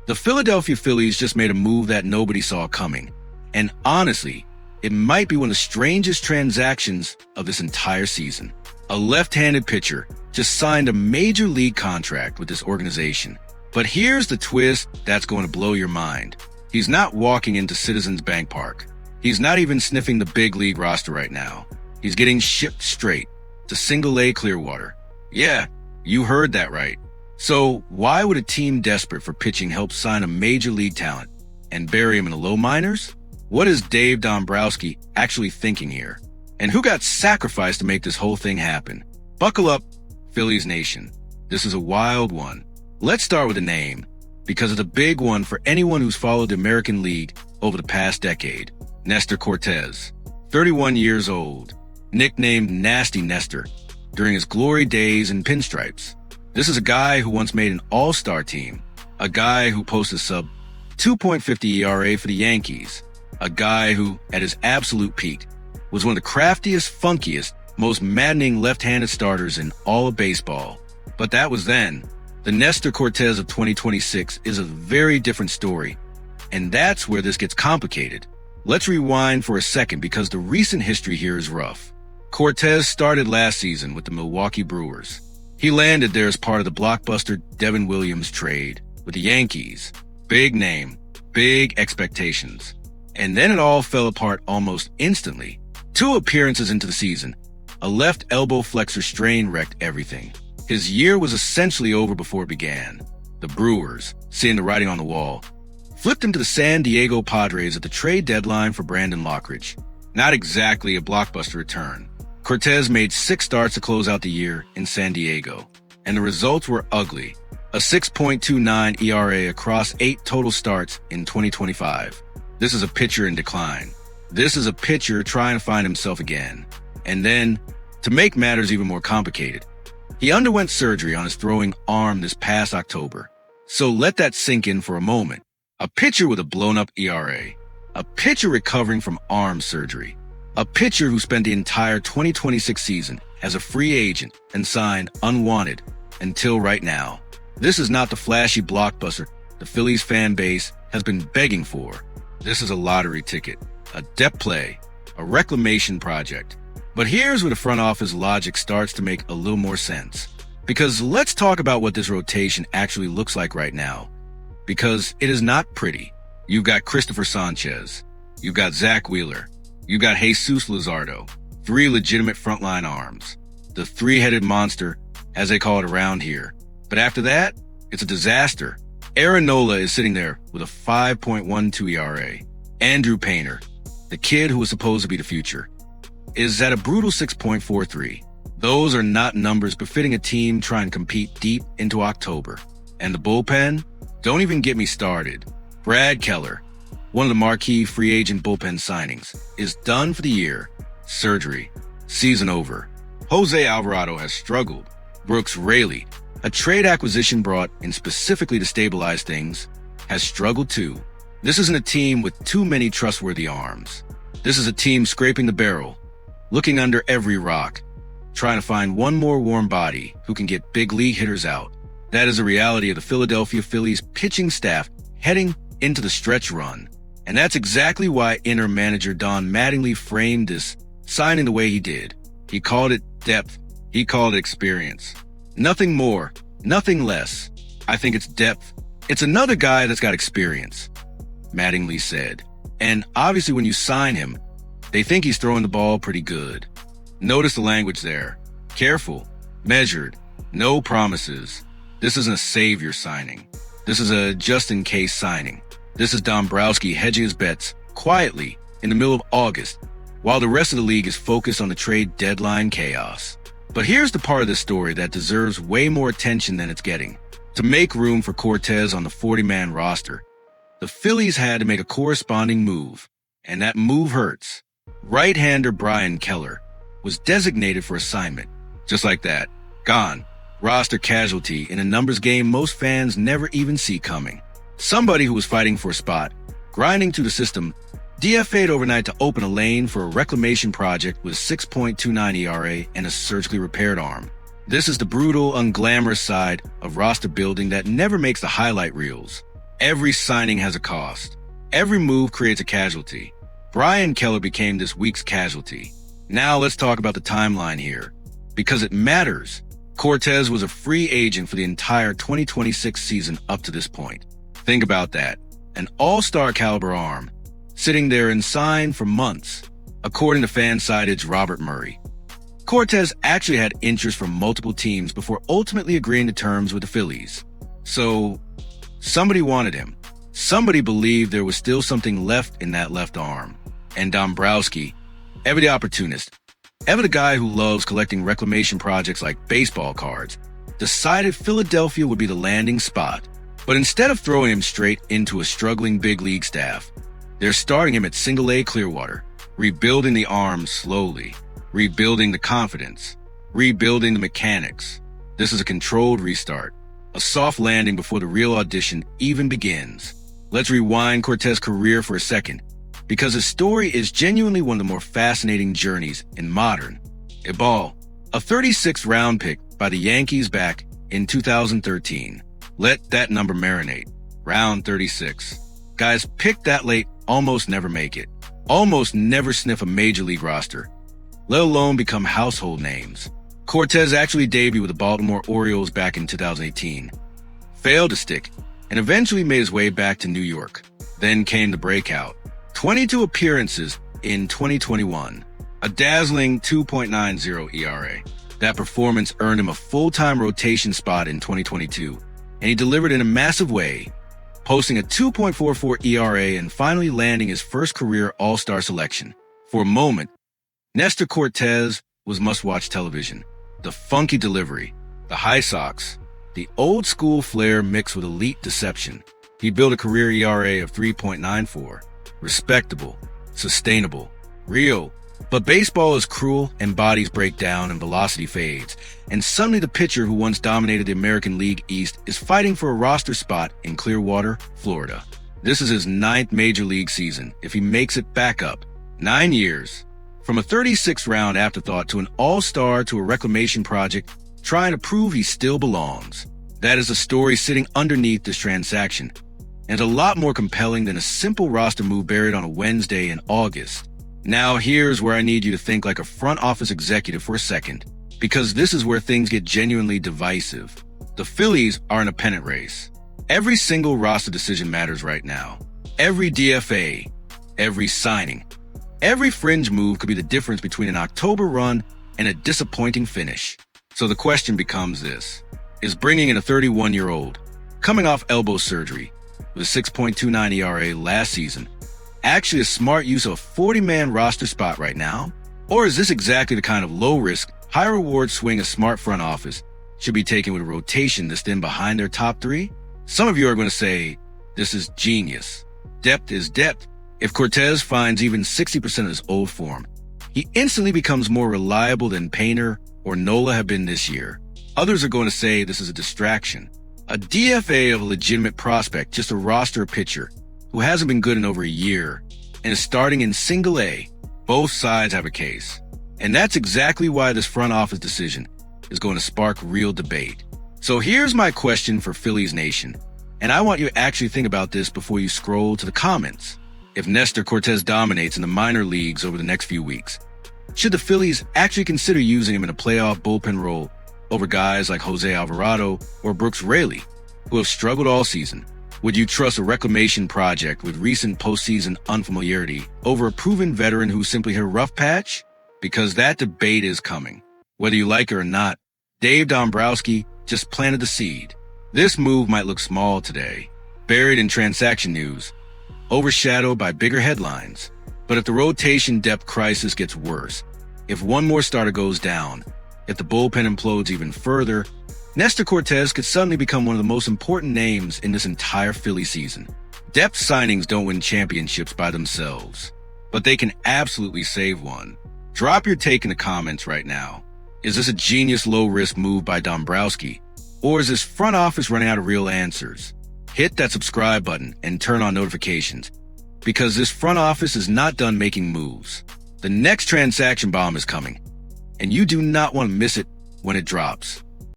The Philadelphia Phillies just made a move that nobody saw coming. And honestly, it might be one of the strangest transactions of this entire season. A left-handed pitcher just signed a major league contract with this organization. But here's the twist that's going to blow your mind. He's not walking into Citizens Bank Park. He's not even sniffing the big league roster right now. He's getting shipped straight to Single-A Clearwater. Yeah, you heard that right. So why would a team desperate for pitching help sign a major league talent and bury him in the low minors? What is Dave Dombrowski actually thinking here? And who got sacrificed to make this whole thing happen? Buckle up, Phillies Nation. This is a wild one. Let's start with a name, because it's a big one for anyone who's followed the American League over the past decade. Nestor Cortes, 31 years old, nicknamed Nasty Nestor, during his glory days in pinstripes. This is a guy who once made an all-star team, a guy who posted sub 2.50 ERA for the Yankees, a guy who, at his absolute peak, was one of the craftiest, funkiest, most maddening left-handed starters in all of baseball. But that was then. The Nestor Cortes of 2026 is a very different story, and that's where this gets complicated. Let's rewind for a second because the recent history here is rough. Cortes started last season with the Milwaukee Brewers. He landed there as part of the blockbuster Devin Williams trade with the Yankees. Big name, big expectations. And then it all fell apart almost instantly. 2 appearances into the season, a left elbow flexor strain wrecked everything. His year was essentially over before it began. The Brewers, seeing the writing on the wall, flipped him to the San Diego Padres at the trade deadline for Brandon Lockridge. Not exactly a blockbuster return. Cortes made 6 starts to close out the year in San Diego, and the results were ugly. A 6.29 ERA across 8 total starts in 2025. This is a pitcher in decline. This is a pitcher trying to find himself again. And then, to make matters even more complicated, he underwent surgery on his throwing arm this past October. So let that sink in for a moment. A pitcher with a blown-up ERA. A pitcher recovering from arm surgery. A pitcher who spent the entire 2026 season as a free agent and signed unwanted until right now. This is not the flashy blockbuster the Phillies fan base has been begging for. This is a lottery ticket, a depth play, a reclamation project. But here's where the front office logic starts to make a little more sense. Because let's talk about what this rotation actually looks like right now. Because it is not pretty. You've got Christopher Sanchez. You've got Zack Wheeler. You've got Jesus Luzardo. 3 legitimate frontline arms. The 3-headed monster, as they call it around here. But after that, it's a disaster. Aaron Nola is sitting there with a 5.12 ERA. Andrew Painter, the kid who was supposed to be the future, is at a brutal 6.43. Those are not numbers befitting a team trying to compete deep into October. And the bullpen? Don't even get me started. Brad Keller, one of the marquee free agent bullpen signings, is done for the year. Surgery. Season over. Jose Alvarado has struggled. Brooks Raley, a trade acquisition brought in specifically to stabilize things, has struggled too. This isn't a team with too many trustworthy arms. This is a team scraping the barrel, looking under every rock, trying to find one more warm body who can get big league hitters out. That is the reality of the Philadelphia Phillies pitching staff heading into the stretch run. And that's exactly why inner manager Don Mattingly framed this signing the way he did. He called it depth. He called it experience. Nothing more, nothing less. I think it's depth. It's another guy that's got experience, Mattingly said. And obviously when you sign him, they think he's throwing the ball pretty good. Notice the language there. Careful, measured, no promises. This isn't a savior signing. This is a just-in-case signing. This is Dombrowski hedging his bets quietly in the middle of August, while the rest of the league is focused on the trade deadline chaos. But here's the part of the story that deserves way more attention than it's getting. To make room for Cortes on the 40-man roster, the Phillies had to make a corresponding move, and that move hurts. Right-hander Brian Keller was designated for assignment. Just like that. Gone. Roster casualty in a numbers game most fans never even see coming. Somebody who was fighting for a spot, grinding through the system, DFA'd overnight to open a lane for a reclamation project with a 6.29 ERA and a surgically repaired arm. This is the brutal, unglamorous side of roster building that never makes the highlight reels. Every signing has a cost. Every move creates a casualty. Brian Keller became this week's casualty. Now let's talk about the timeline here, because it matters. Cortes was a free agent for the entire 2026 season up to this point. Think about that. An all-star caliber arm, sitting there unsigned for months, according to FanSided's Robert Murray. Cortes actually had interest from multiple teams before ultimately agreeing to terms with the Phillies. So, somebody wanted him. Somebody believed there was still something left in that left arm. And Dombrowski, ever the opportunist, ever the guy who loves collecting reclamation projects like baseball cards, decided Philadelphia would be the landing spot. But instead of throwing him straight into a struggling big league staff, they're starting him at Single-A Clearwater, rebuilding the arm slowly, rebuilding the confidence, rebuilding the mechanics. This is a controlled restart, a soft landing before the real audition even begins. Let's rewind Cortes' career for a second, because his story is genuinely one of the more fascinating journeys in modern ball. A 36th round pick by the Yankees back in 2013. Let that number marinate. Round 36. Guys picked that late almost never make it, almost never sniff a major league roster, let alone become household names. Cortes actually debuted with the Baltimore Orioles back in 2018, failed to stick, and eventually made his way back to New York. Then came the breakout. 22 appearances in 2021, a dazzling 2.90 ERA. That performance earned him a full-time rotation spot in 2022, and he delivered in a massive way, posting a 2.44 ERA and finally landing his first career All-Star selection. For a moment, Nestor Cortes was must-watch television. The funky delivery, the high socks, the old-school flair mixed with elite deception. He built a career ERA of 3.94. Respectable, sustainable, real. But baseball is cruel and bodies break down and velocity fades. And suddenly the pitcher who once dominated the American League East is fighting for a roster spot in Clearwater, Florida. This is his 9th major league season, if he makes it back up. 9 years. From a 36th round afterthought to an all-star to a reclamation project, trying to prove he still belongs. That is a story sitting underneath this transaction, and a lot more compelling than a simple roster move buried on a Wednesday in August. Now here's where I need you to think like a front office executive for a second, because this is where things get genuinely divisive. The Phillies are in a pennant race. Every single roster decision matters right now. Every DFA, every signing, every fringe move could be the difference between an October run and a disappointing finish. So the question becomes this: is bringing in a 31-year-old, coming off elbow surgery, with a 6.29 ERA last season, actually a smart use of a 40-man roster spot right now? Or is this exactly the kind of low-risk, high-reward swing a smart front office should be taking with a rotation that's then behind their top 3? Some of you are going to say, this is genius. Depth is depth. If Cortes finds even 60% of his old form, he instantly becomes more reliable than Painter or Nola have been this year. Others are going to say this is a distraction. A DFA of a legitimate prospect, just a roster pitcher who hasn't been good in over a year and is starting in Single-A. Both sides have a case. And that's exactly why this front office decision is going to spark real debate. So here's my question for Phillies Nation, and I want you to actually think about this before you scroll to the comments. If Nestor Cortes dominates in the minor leagues over the next few weeks, should the Phillies actually consider using him in a playoff bullpen role over guys like Jose Alvarado or Brooks Raley, who have struggled all season? Would you trust a reclamation project with recent postseason unfamiliarity over a proven veteran who simply hit a rough patch? Because that debate is coming. Whether you like it or not, Dave Dombrowski just planted the seed. This move might look small today, buried in transaction news, overshadowed by bigger headlines. But if the rotation depth crisis gets worse, if one more starter goes down, if the bullpen implodes even further, Nestor Cortes could suddenly become one of the most important names in this entire Philly season. Depth signings don't win championships by themselves, but they can absolutely save one. Drop your take in the comments right now. Is this a genius low-risk move by Dombrowski, or is this front office running out of real answers? Hit that subscribe button and turn on notifications, because this front office is not done making moves. The next transaction bomb is coming, and you do not want to miss it when it drops.